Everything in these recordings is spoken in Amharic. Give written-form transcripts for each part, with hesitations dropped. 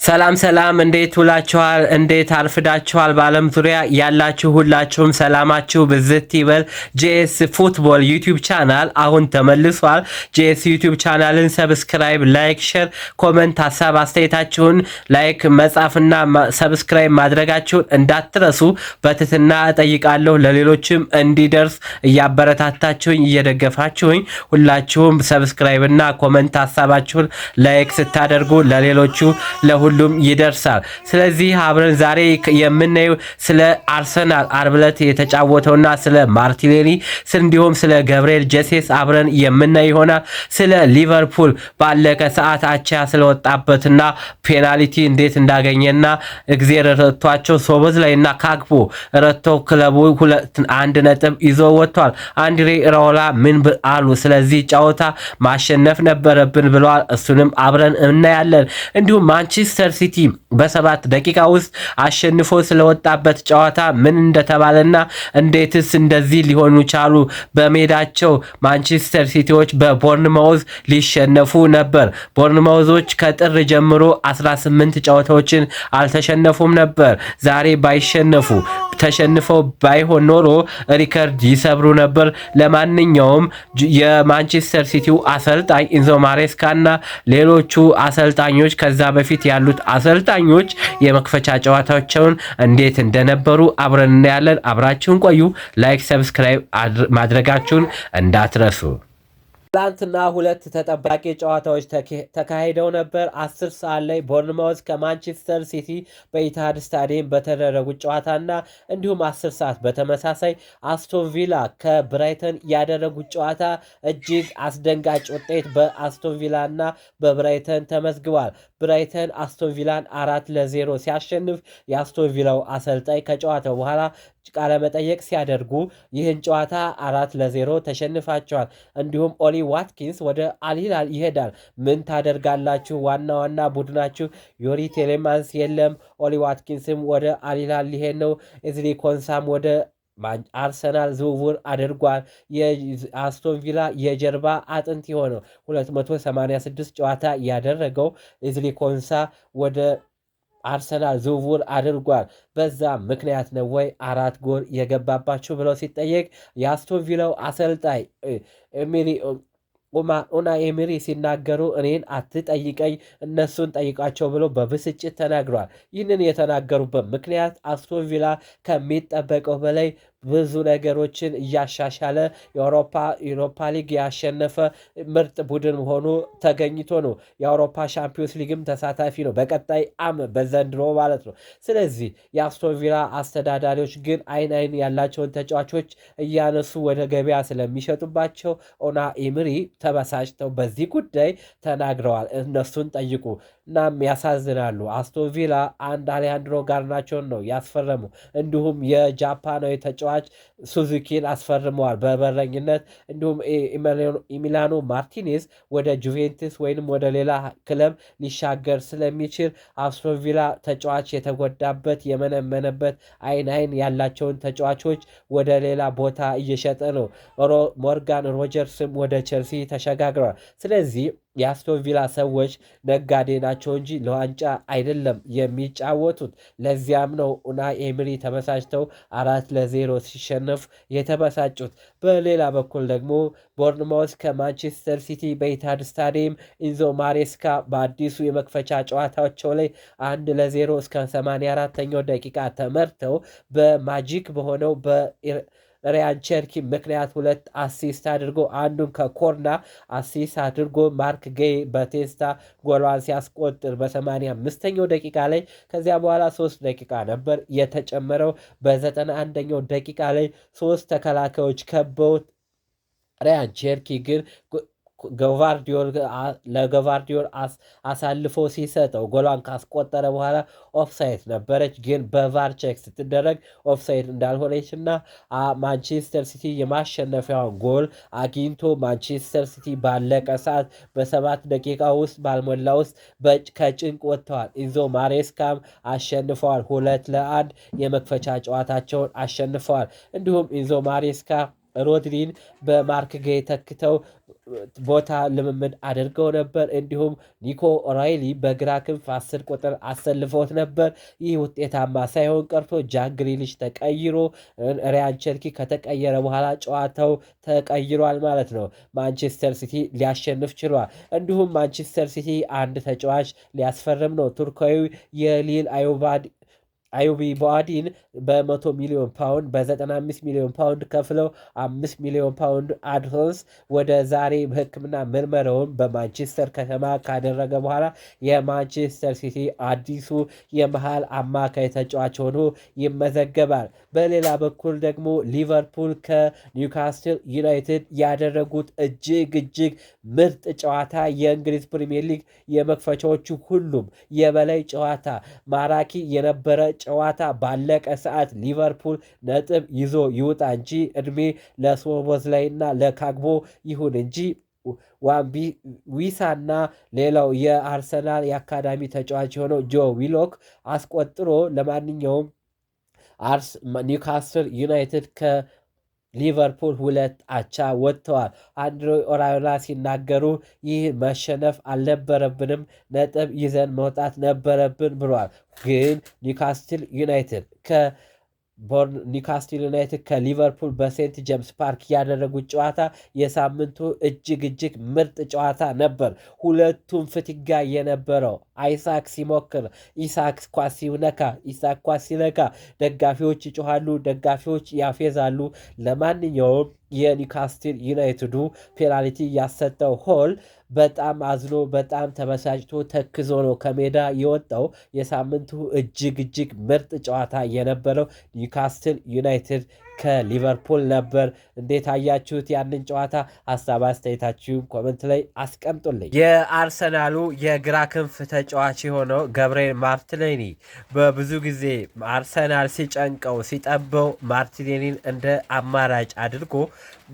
ሰላም ሰላም፣ እንዴት ውላችኋል? እንዴት አርፍዳችኋል? በዓለም ዙሪያ ያላችሁ ሁላችሁም ሰላማችሁ ብዝት ይበል። ጄኤስ ፉትቦል ዩቲዩብ ቻናል አሁን ተመልሷል። ጄኤስ ዩቲዩብ ቻናልን ሰብስክራይብ፣ ላይክ፣ ሼር፣ ኮመንት ሀሳብ አስተያየታችሁን ላይክ መጻፍና ሰብስክራይብ ማድረጋችሁን እንዳትረሱ በትህትና እጠይቃለሁ። ለሌሎችም እንዲደርስ እያበረታታችሁኝ እየደገፋችሁኝ ሁላችሁም ሰብስክራይብ እና ኮመንት ሀሳባችሁን ላይክ ስታደርጉ ለሌሎቹ ሁሉም ይደርሳል። ስለዚህ አብረን ዛሬ የምናየው ስለ አርሰናል ዓርብ ዕለት የተጫወተውና ስለ ማርቲኔሊ እንዲሁም ስለ ገብርኤል ጄሰስ አብረን የምናይ ይሆናል። ስለ ሊቨርፑል ባለቀ ሰዓት አቻ ስለወጣበትና ፔናልቲ እንዴት እንዳገኘና እግዜር ረቷቸው ሶቦዝ ላይና ካግቦ ረተው ክለቡ 1 ነጥብ ይዞ ወጥቷል። አንድሬ ራውላ ምን አሉ? ስለዚህ ጨዋታ ማሸነፍ ነበረብን ብለዋል። እሱንም አብረን እናያለን። እንዲሁም ማንቸስተር ሲቲ በ7 ደቂቃ ውስጥ አሸንፎ ስለወጣበት ጨዋታ ምን እንደተባለና እንዴትስ እንደዚህ ሊሆኑ ቻሉ? በሜዳቸው ማንቸስተር ሲቲዎች በቦርንማውዝ ሊሸነፉ ነበር። ቦርንማውዞች ከጥር ጀምሮ 18 ጨዋታዎችን አልተሸነፉም ነበር። ዛሬ ባይሸነፉ ተሸንፈው ባይሆን ኖሮ ሪከርድ ይሰብሩ ነበር። ለማንኛውም የማንቸስተር ሲቲው አሰልጣኝ ኢንዞ ማሬስካና ሌሎቹ አሰልጣኞች ከዛ በፊት ያሉት አሰልጣኞች የመክፈቻ ጨዋታቸውን እንዴት እንደነበሩ አብረን እናያለን። አብራችሁን ቆዩ። ላይክ፣ ሰብስክራይብ ማድረጋችሁን እንዳትረሱ። ትላንትና 2 ተጠባቂ ጨዋታዎች ተካሂደው ነበር። 10 ሰዓት ላይ ቦርንማውዝ ከማንቸስተር ሲቲ በኢትሃድ ስታዲየም በተደረጉት ጨዋታና እንዲሁም 10 ሰዓት በተመሳሳይ አስቶን ቪላ ከብራይተን ያደረጉት ጨዋታ እጅግ አስደንጋጭ ውጤት በአስቶን ቪላ እና በብራይተን ተመዝግቧል። ብራይተን አስቶን ቪላን 4-0 ሲያሸንፍ የአስቶን ቪላው አሰልጣኝ ከጨዋታው በኋላ ቃለ መጠየቅ ሲያደርጉ ይህን ጨዋታ 4-0 ተሸንፋቸዋል። እንዲሁም ኦሊ ዋትኪንስ ወደ አልሂላል ይሄዳል። ምን ታደርጋላችሁ? ዋና ቡድናችሁ ዮሪ ቴሌማንስ የለም። ኦሊ ዋትኪንስም ወደ አልሂላል ሊሄድ ነው። ኤዝሊ ኮንሳም ወደ አርሰናል ዝውውር አድርጓል። የአስቶን ቪላ የጀርባ አጥንት የሆነው 286 ጨዋታ ያደረገው ኤዝሊ ኮንሳ ወደ አርሰናል ዝውውር አድርጓል። በዛ ምክንያት ነው ወይ 4 ጎል የገባባችሁ ብለው ሲጠየቅ የአስቶን ቪላው አሰልጣኝ ኡናይ ኤመሪ ሲናገሩ እኔን አትጠይቀኝ እነሱን ጠይቃቸው ብሎ በብስጭት ተናግረዋል። ይህንን የተናገሩበት ምክንያት አስቶን ቪላ ከሚጠበቀው በላይ ብዙ ነገሮችን እያሻሻለ የአውሮፓ ሊግ ያሸነፈ ምርጥ ቡድን ሆኖ ተገኝቶ ነው። የአውሮፓ ሻምፒዮንስ ሊግም ተሳታፊ ነው በቀጣይ በዘንድሮ ማለት ነው። ስለዚህ የአስቶን ቪላ አስተዳዳሪዎች ግን አይን ያላቸውን ተጫዋቾች እያነሱ ወደ ገበያ ስለሚሸጡባቸው ኡናይ ኤመሪ ተበሳጭተው በዚህ ጉዳይ ተናግረዋል። እነሱን ጠይቁ። እናም ያሳዝናሉ። አስቶን ቪላ አንድ አሌሃንድሮ ጋርናቾን ነው ያስፈረሙ። እንዲሁም የጃፓናዊ ተጫዋች ሱዙኪን አስፈርመዋል በበረኝነት። እንዲሁም ኢሚሊያኖ ማርቲኔዝ ወደ ጁቬንቱስ ወይንም ወደ ሌላ ክለብ ሊሻገር ስለሚችል አስቶን ቪላ ተጫዋች የተጎዳበት የመነመነበት አይን ያላቸውን ተጫዋቾች ወደ ሌላ ቦታ እየሸጠ ነው። ሞርጋን ሮጀርስም ወደ ቼልሲ ተሸጋግረዋል። ስለዚህ የአስቶን ቪላ ሰዎች ነጋዴ ናቸው እንጂ ለዋንጫ አይደለም የሚጫወቱት። ለዚያም ነው ኡናይ ኤመሪ ተበሳጭተው 4-0 ሲሸነፉ የተበሳጩት። በሌላ በኩል ደግሞ ቦርንማውዝ ከማንቸስተር ሲቲ በኢትሃድ ስታዲየም ኢንዞ ማሬስካ በአዲሱ የመክፈቻ ጨዋታቸው ላይ 1-0 እስከ 84ኛው ደቂቃ ተመርተው በማጂክ በሆነው ሪያን ቸርኪ ምክንያት 2 አሲስት አድርጎ አንዱን ከኮርና አሲስት አድርጎ ማርክ ጌይ በቴስታ ጎሏን ሲያስቆጥር በ85ኛው ደቂቃ ላይ ከዚያ በኋላ 3 ደቂቃ ነበር የተጨመረው። በ91ኛው ደቂቃ ላይ 3 ተከላካዮች ከበውት ሪያን ቸርኪ ግን ለገቫርዲዮል አሳልፎ ሲሰጠው ጎሏን ካስቆጠረ በኋላ ኦፍሳይድ ነበረች። ግን በቫር ቼክ ስትደረግ ኦፍሳይድ እንዳልሆነች እና ማንቸስተር ሲቲ የማሸነፊያውን ጎል አግኝቶ ማንቸስተር ሲቲ ባለቀ ሰዓት በ7 ደቂቃ ውስጥ ባልሞላ ውስጥ ከጭንቅ ወጥተዋል። ኢንዞ ማሬስካም አሸንፈዋል። 2-1 የመክፈቻ ጨዋታቸውን አሸንፈዋል። እንዲሁም ኢንዞ ማሬስካ ሮድሪን በማርክ ጌይ ተክተው ቦታ ልምምድ አድርገው ነበር። እንዲሁም ኒኮ ኦራይሊ በግራ ክንፍ 10 ቁጥር አሰልፈውት ነበር። ይህ ውጤታማ ሳይሆን ቀርቶ ጃክ ግሪሊሽ ተቀይሮ ሪያን ቸርኪ ከተቀየረ በኋላ ጨዋታው ተቀይሯል ማለት ነው። ማንቸስተር ሲቲ ሊያሸንፍ ችሏል። እንዲሁም ማንቸስተር ሲቲ አንድ ተጫዋች ሊያስፈርም ነው። ቱርካዊ የሊል አዩቢ ቦአዲን በ100 ሚሊዮን ፓውንድ በ95 ሚሊዮን ፓውንድ ከፍለው 5 ሚሊዮን ፓውንድ አድቫንስ ወደ ዛሬ በሕክምና ምርመራውን በማንቸስተር ከተማ ካደረገ በኋላ የማንቸስተር ሲቲ አዲሱ የመሃል አማካይ ተጫዋች ሆኖ ይመዘገባል። በሌላ በኩል ደግሞ ሊቨርፑል ከኒውካስትል ዩናይትድ ያደረጉት እጅግ ምርጥ ጨዋታ የእንግሊዝ ፕሪሚየር ሊግ የመክፈቻዎቹ ሁሉም የበላይ ጨዋታ ማራኪ የነበረ ጨዋታ ባለቀ ሰዓት ሊቨርፑል ነጥብ ይዞ ይውጣ እንጂ እድሜ ለሶቦዝላይ እና ለካግቦ ይሁን እንጂ ዊሳና ሌላው የአርሰናል የአካዳሚ ተጫዋች የሆነው ጆ ዊሎክ አስቆጥሮ ለማንኛውም ኒውካስትል ዩናይትድ ሊቨርፑል 2-2 ወጥተዋል። አንድሬ ኦራዮላ ሲናገሩ ይህ መሸነፍ አልነበረብንም፣ ነጥብ ይዘን መውጣት ነበረብን ብሏል። ግን ኒውካስትል ዩናይትድ ከሊቨርፑል በሴንት ጄምስ ፓርክ ያደረጉት ጨዋታ የሳምንቱ እጅግ ምርጥ ጨዋታ ነበር። ሁለቱም ፍትጋ የነበረው አይሳክ ሲሞክር ኢሳክ ኳስ ሲነካ ደጋፊዎች ይጮሃሉ፣ ደጋፊዎች ያፌዛሉ። ለማንኛውም የኒውካስትል ዩናይትዱ ፔናልቲ ያሰጠው ሆል በጣም አዝኖ በጣም ተበሳጭቶ ተክዞ ነው ከሜዳ የወጣው። የሳምንቱ እጅግ ምርጥ ጨዋታ የነበረው ኒውካስትል ዩናይትድ ከሊቨርፑል ነበር። እንዴት አያችሁት ያንን ጨዋታ? ሀሳብ አስተያየታችሁን ኮመንት ላይ አስቀምጡልኝ። የአርሰናሉ የግራ ክንፍ ተጫዋች የሆነው ገብርኤል ማርቲኔሊ በብዙ ጊዜ አርሰናል ሲጨንቀው ሲጠበው ማርቲኔሊን እንደ አማራጭ አድርጎ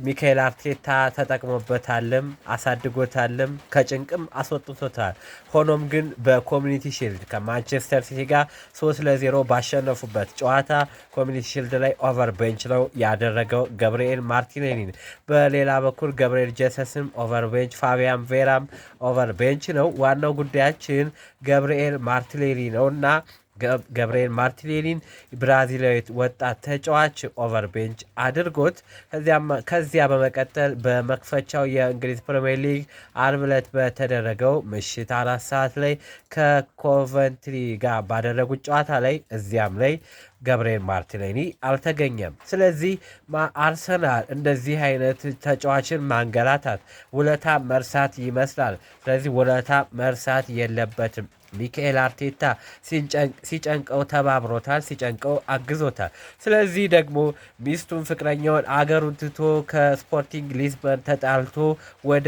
ሚካኤል አርቴታ ተጠቅሞበታልም አሳድጎታልም ከጭንቅም አስወጥቶታል። ሆኖም ግን በኮሚኒቲ ሺልድ ከማንቸስተር ሲቲ ጋር 3-0 ባሸነፉበት ጨዋታ ኮሚኒቲ ሺልድ ላይ ኦቨር ቤንች ነው ያደረገው ገብርኤል ማርቲኔሊን። በሌላ በኩል ገብርኤል ጀሰስም ኦቨር ቤንች፣ ፋቢያን ቬራም ኦቨር ቤንች ነው። ዋናው ጉዳያችን ገብርኤል ማርቲኔሊ ነው እና ገብርኤል ማርቲኔሊን ብራዚላዊ ወጣት ተጫዋች ኦቨር ቤንች አድርጎት ከዚያ በመቀጠል በመክፈቻው የእንግሊዝ ፕሪሚየር ሊግ አርብ ዕለት በተደረገው ምሽት 4 ሰዓት ላይ ከኮቨንትሪ ጋር ባደረጉት ጨዋታ ላይ እዚያም ላይ ገብርኤል ማርቲኔሊ አልተገኘም። ስለዚህ አርሰናል እንደዚህ አይነት ተጫዋችን ማንገላታት ውለታ መርሳት ይመስላል። ስለዚህ ውለታ መርሳት የለበትም። ሚካኤል አርቴታ ሲጨንቀው ተባብሮታል፣ ሲጨንቀው አግዞታል። ስለዚህ ደግሞ ሚስቱን ፍቅረኛውን አገሩን ትቶ ከስፖርቲንግ ሊዝበን ተጣልቶ ወደ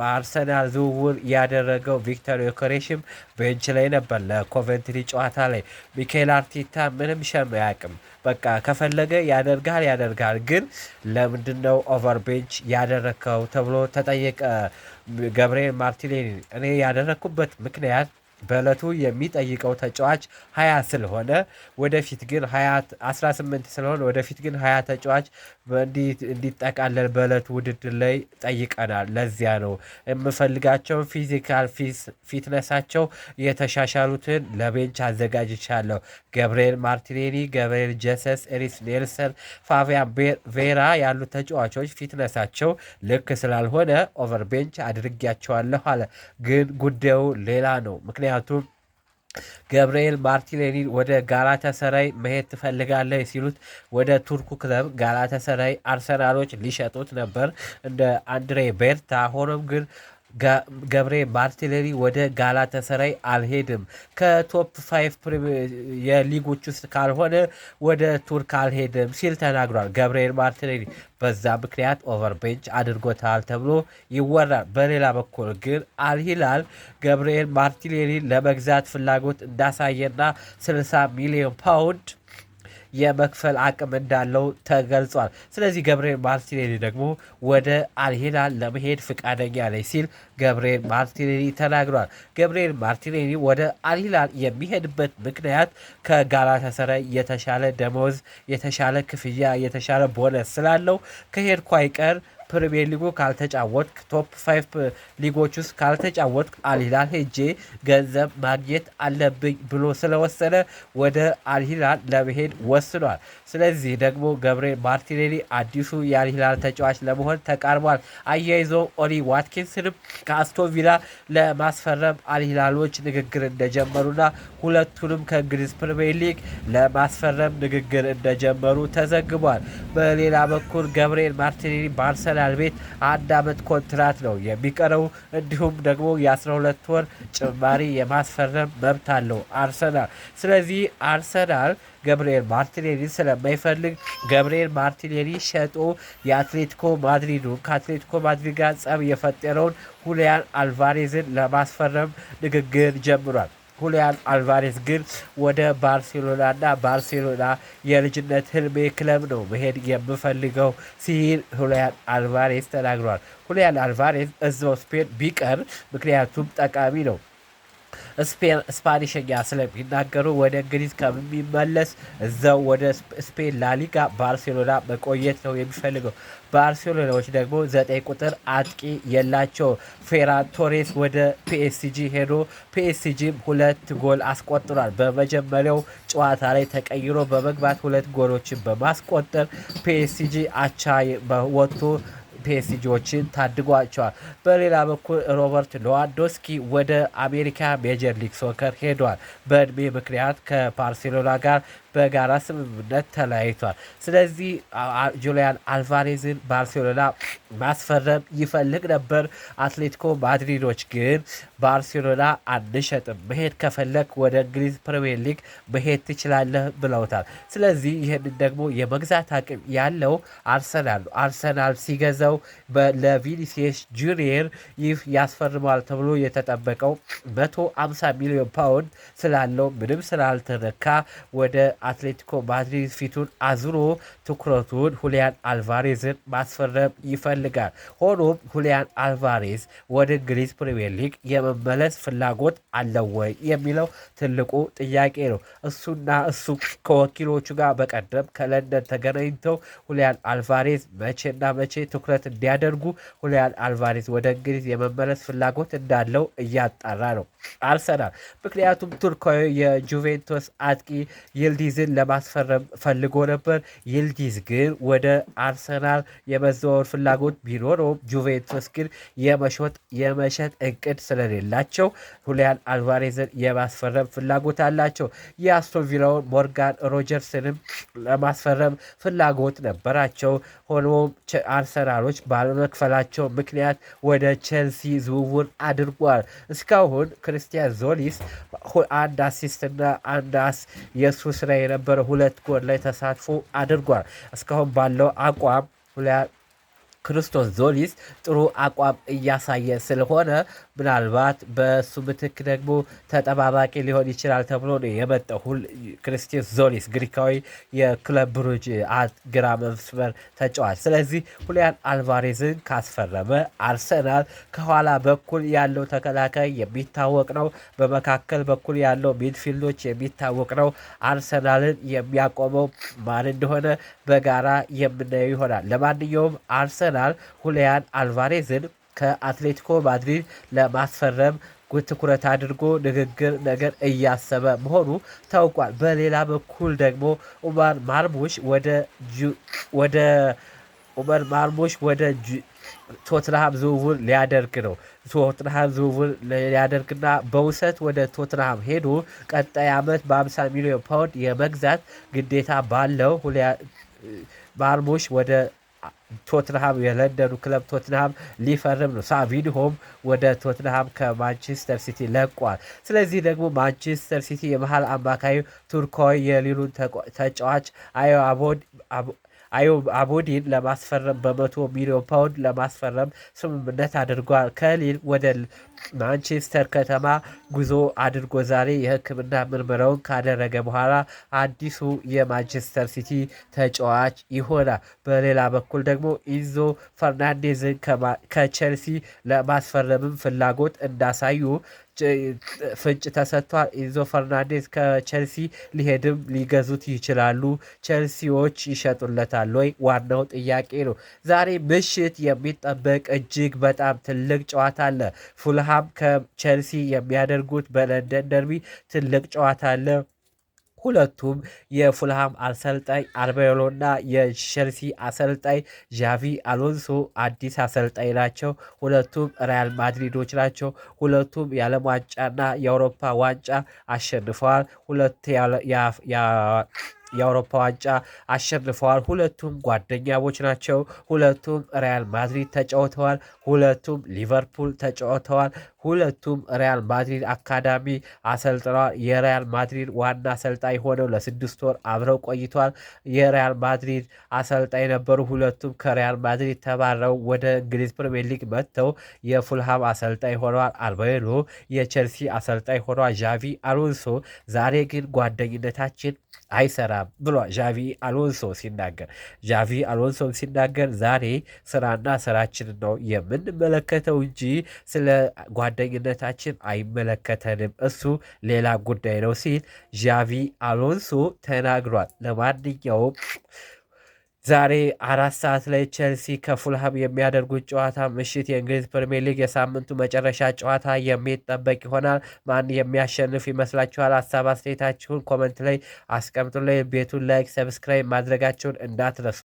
አርሰናል ዝውውር ያደረገው ቪክተር ዮከሬሽም ቤንች ላይ ነበር ለኮቨንትሪ ጨዋታ ላይ። ሚካኤል አርቴታ ምንም ሸም አያውቅም። በቃ ከፈለገ ያደርጋል። ግን ለምንድነው ኦቨር ቤንች ያደረግከው ተብሎ ተጠየቀ ገብርኤል ማርቲኔሊ። እኔ ያደረግኩበት ምክንያት በዕለቱ የሚጠይቀው ተጫዋች 20 ስለሆነ ወደፊት ግን 18 ስለሆነ ወደፊት ግን 20 ተጫዋች እንዲጠቃለል በዕለቱ ውድድር ላይ ጠይቀናል። ለዚያ ነው የምፈልጋቸውን ፊዚካል ፊትነሳቸው የተሻሻሉትን ለቤንች አዘጋጅቻለሁ። ገብርኤል ማርቲኔሊ፣ ገብርኤል ጀሰስ፣ ኤሪስ ኔልሰን፣ ፋቢያን ቬራ ያሉ ተጫዋቾች ፊትነሳቸው ልክ ስላልሆነ ኦቨር ቤንች አድርጊያቸዋለሁ አለ። ግን ጉዳዩ ሌላ ነው። ምክንያቱም ገብርኤል ማርቲኔሊ ወደ ጋላታሳራይ መሄድ ትፈልጋለህ ሲሉት ወደ ቱርኩ ክለብ ጋላታሳራይ አርሰናሎች ሊሸጡት ነበር እንደ አንድሬ ቤርታ። ሆኖም ግን ገብርኤል ማርቲኔሊ ወደ ጋላታሳራይ አልሄድም፣ ከቶፕ 5 የሊጎች ውስጥ ካልሆነ ወደ ቱርክ አልሄድም ሲል ተናግሯል ገብርኤል ማርቲኔሊ። በዛ ምክንያት ኦቨር ቤንች አድርጎታል ተብሎ ይወራል። በሌላ በኩል ግን አልሂላል ገብርኤል ማርቲኔሊ ለመግዛት ፍላጎት እንዳሳየና 60 ሚሊዮን ፓውንድ የመክፈል አቅም እንዳለው ተገልጿል። ስለዚህ ገብርኤል ማርቲኔሊ ደግሞ ወደ አልሂላል ለመሄድ ፍቃደኛ ነኝ ሲል ገብርኤል ማርቲኔሊ ተናግሯል። ገብርኤል ማርቲኔሊ ወደ አልሂላል የሚሄድበት ምክንያት ከጋላታሳራይ የተሻለ ደሞዝ፣ የተሻለ ክፍያ፣ የተሻለ ቦነስ ስላለው ከሄድኩ አይቀር ፕሪሚየር ሊጉ ካልተጫወትክ፣ ቶፕ 5 ሊጎች ውስጥ ካልተጫወትክ አልሂላል ሄጄ ገንዘብ ማግኘት አለብኝ ብሎ ስለወሰነ ወደ አልሂላል ለመሄድ ወስኗል። ስለዚህ ደግሞ ገብርኤል ማርቲኔሊ አዲሱ የአልሂላል ተጫዋች ለመሆን ተቃርቧል። አያይዞ ኦሊ ዋትኪንስንም ከአስቶን ቪላ ለማስፈረም አልሂላሎች ንግግር እንደጀመሩና ሁለቱንም ከእንግሊዝ ፕሪሚየር ሊግ ለማስፈረም ንግግር እንደጀመሩ ተዘግቧል። በሌላ በኩል ገብርኤል ማርቲኔሊ በአርሰናል ቤት 1 ዓመት ኮንትራት ነው የሚቀረው። እንዲሁም ደግሞ የ12 ወር ጭማሪ የማስፈረም መብት አለው አርሰናል። ስለዚህ አርሰናል ገብርኤል ማርቲኔሊ ስለማይፈልግ ገብርኤል ማርቲኔሊ ሸጦ የአትሌቲኮ ማድሪዱን ከአትሌቲኮ ማድሪድ ጋር ጸብ የፈጠረውን ሁሊያን አልቫሬዝን ለማስፈረም ንግግር ጀምሯል። ሁሊያን አልቫሬዝ ግን ወደ ባርሴሎናና ባርሴሎና የልጅነት ህልሜ ክለብ ነው መሄድ የምፈልገው ሲል ሁሊያን አልቫሬዝ ተናግሯል። ሁሊያን አልቫሬዝ እዛው ስፔን ቢቀር ምክንያቱም ጠቃሚ ነው። ስፓኒሽኛ ስለሚናገሩ ወደ እንግሊዝ ከሚመለስ እዛው ወደ ስፔን ላሊጋ ባርሴሎና መቆየት ነው የሚፈልገው። ባርሴሎናዎች ደግሞ 9 ቁጥር አጥቂ የላቸው። ፌራን ቶሬስ ወደ ፒኤስጂ ሄዶ ፒኤስጂም 2 ጎል አስቆጥሯል። በመጀመሪያው ጨዋታ ላይ ተቀይሮ በመግባት 2 ጎሎችን በማስቆጠር ፒኤስጂ አቻ ወጥቶ ፒኤስጂዎችን ታድጓቸዋል። በሌላ በኩል ሮበርት ሌዋንዶስኪ ወደ አሜሪካ ሜጀር ሊግ ሶከር ሄዷል። በእድሜ ምክንያት ከባርሴሎና ጋር በጋራ ስምምነት ተለያይቷል። ስለዚህ ጁሊያን አልቫሬዝን ባርሴሎና ማስፈረም ይፈልግ ነበር። አትሌቲኮ ማድሪዶች ግን ባርሴሎና አንሸጥም፣ መሄድ ከፈለግ ወደ እንግሊዝ ፕሪሚየር ሊግ መሄድ ትችላለህ ብለውታል። ስለዚህ ይህንን ደግሞ የመግዛት አቅም ያለው አርሰናል ነው። አርሰናል ሲገዛው ለቪኒሲየስ ጁኒየር ይህ ያስፈርመዋል ተብሎ የተጠበቀው 150 ሚሊዮን ፓውንድ ስላለው ምንም ስላልተነካ ወደ አትሌቲኮ ማድሪድ ፊቱን አዙሮ ትኩረቱን ሁሊያን አልቫሬዝን ማስፈረም ይፈልጋል። ሆኖም ሁሊያን አልቫሬዝ ወደ እንግሊዝ ፕሪሚየር ሊግ የመመለስ ፍላጎት አለው ወይ የሚለው ትልቁ ጥያቄ ነው። እሱና እሱ ከወኪሎቹ ጋር በቀደም ከለንደን ተገናኝተው ሁሊያን አልቫሬዝ መቼና መቼ ትኩረት እንዲያደርጉ ሁሊያን አልቫሬዝ ወደ እንግሊዝ የመመለስ ፍላጎት እንዳለው እያጣራ ነው አርሰናል። ምክንያቱም ቱርካዊ የጁቬንቱስ አጥቂ ይልዲዝን ለማስፈረም ፈልጎ ነበር። ይልዲዝ ግን ወደ አርሰናል የመዘዋወር ፍላጎት ቢኖረውም ጁቬንቱስ ግን የመሸጥ እቅድ ስለሌላቸው ሁሊያን አልቫሬዝን የማስፈረም ፍላጎት አላቸው። የአስቶን ቪላውን ሞርጋን ሮጀርስንም ለማስፈረም ፍላጎት ነበራቸው። ሆኖም አርሰናሎች ባለመክፈላቸው ምክንያት ወደ ቼልሲ ዝውውር አድርጓል። እስካሁን ክርስቲያን ዞሊስ 1 አሲስትና 1 የእሱ ስራ የነበረ 2 ጎል ላይ ተሳትፎ አድርጓል። እስካሁን ባለው አቋም ክርስቶስ ዞሊስ ጥሩ አቋም እያሳየ ስለሆነ ምናልባት በሱ ምትክ ደግሞ ተጠባባቂ ሊሆን ይችላል ተብሎ ነው የመጣው። ክርስቶስ ዞሊስ ግሪካዊ የክለብ ብሩጅ ግራ መስመር ተጫዋች። ስለዚህ ሁሊያን አልቫሬዝን ካስፈረመ አርሰናል ከኋላ በኩል ያለው ተከላካይ የሚታወቅ ነው። በመካከል በኩል ያለው ሚድፊልዶች የሚታወቅ ነው። አርሰናልን የሚያቆመው ማን እንደሆነ በጋራ የምናየው ይሆናል። ለማንኛውም አርሰናል ሁሊያን አልቫሬዝን ከአትሌቲኮ ማድሪድ ለማስፈረም ትኩረት አድርጎ ንግግር ነገር እያሰበ መሆኑ ታውቋል። በሌላ በኩል ደግሞ ኡመር ማርሙሽ ወደ ቶትንሃም ዝውውር ሊያደርግ ነው። ቶትንሃም ዝውውር ሊያደርግና በውሰት ወደ ቶትንሃም ሄዶ ቀጣይ ዓመት በ50 ሚሊዮን ፓውንድ የመግዛት ግዴታ ባለው ማርሙሽ ወደ ቶትንሃም የለንደኑ ክለብ ቶትንሃም ሊፈርም ነው። ሳቪንሆም ወደ ቶትንሃም ከማንቸስተር ሲቲ ለቋል። ስለዚህ ደግሞ ማንቸስተር ሲቲ የመሃል አማካዩ ቱርካዊ የሊሉን ተጫዋች አዮብ አቦዲን ለማስፈረም በ100 ሚሊዮን ፓውንድ ለማስፈረም ስምምነት አድርጓል። ከሊል ወደ ማንቸስተር ከተማ ጉዞ አድርጎ ዛሬ የሕክምና ምርመራውን ካደረገ በኋላ አዲሱ የማንቸስተር ሲቲ ተጫዋች ይሆናል። በሌላ በኩል ደግሞ ኢንዞ ፈርናንዴዝን ከቼልሲ ለማስፈረምም ፍላጎት እንዳሳዩ ፍንጭ ተሰጥቷል። ኢንዞ ፈርናንዴዝ ከቼልሲ ሊሄድም ሊገዙት ይችላሉ። ቼልሲዎች ይሸጡለታል ወይ? ዋናው ጥያቄ ነው። ዛሬ ምሽት የሚጠበቅ እጅግ በጣም ትልቅ ጨዋታ አለ። ፉልሃም ከቼልሲ የሚያደርጉት በለንደን ደርቢ ትልቅ ጨዋታ አለ። ሁለቱም የፉልሃም አሰልጣኝ አልቤሮና የቼልሲ አሰልጣኝ ዣቪ አሎንሶ አዲስ አሰልጣኝ ናቸው። ሁለቱም ሪያል ማድሪዶች ናቸው። ሁለቱም የዓለም ዋንጫና የአውሮፓ ዋንጫ አሸንፈዋል። ሁለት የአውሮፓ ዋንጫ አሸንፈዋል። ሁለቱም ጓደኛሞች ናቸው። ሁለቱም ሪያል ማድሪድ ተጫውተዋል። ሁለቱም ሊቨርፑል ተጫውተዋል። ሁለቱም ሪያል ማድሪድ አካዳሚ አሰልጥነዋል። የሪያል ማድሪድ ዋና አሰልጣኝ ሆነው ለ6 ወር አብረው ቆይተዋል። የሪያል ማድሪድ አሰልጣኝ ነበሩ። ሁለቱም ከሪያል ማድሪድ ተባረው ወደ እንግሊዝ ፕሪሚየር ሊግ መጥተው የፉልሃም አሰልጣኝ ሆነዋል። አልቤሮ የቼልሲ አሰልጣኝ ሆነዋል። ዣቪ አሎንሶ ዛሬ ግን ጓደኝነታችን አይሰራም ብሏል ዣቪ አሎንሶ ሲናገር። ዣቪ አሎንሶ ሲናገር ዛሬ ስራና ስራችንን ነው የምንመለከተው እንጂ ስለ ጓደኝነታችን አይመለከተንም፣ እሱ ሌላ ጉዳይ ነው ሲል ዣቪ አሎንሶ ተናግሯል። ለማንኛውም ዛሬ 4 ሰዓት ላይ ቼልሲ ከፉልሃም የሚያደርጉት ጨዋታ ምሽት የእንግሊዝ ፕሪሚየር ሊግ የሳምንቱ መጨረሻ ጨዋታ የሚጠበቅ ይሆናል። ማን የሚያሸንፍ ይመስላችኋል? ሀሳብ አስተያየታችሁን ኮመንት ላይ አስቀምጡልኝ። ቤቱን ላይክ፣ ሰብስክራይብ ማድረጋችሁን እንዳትረሱ።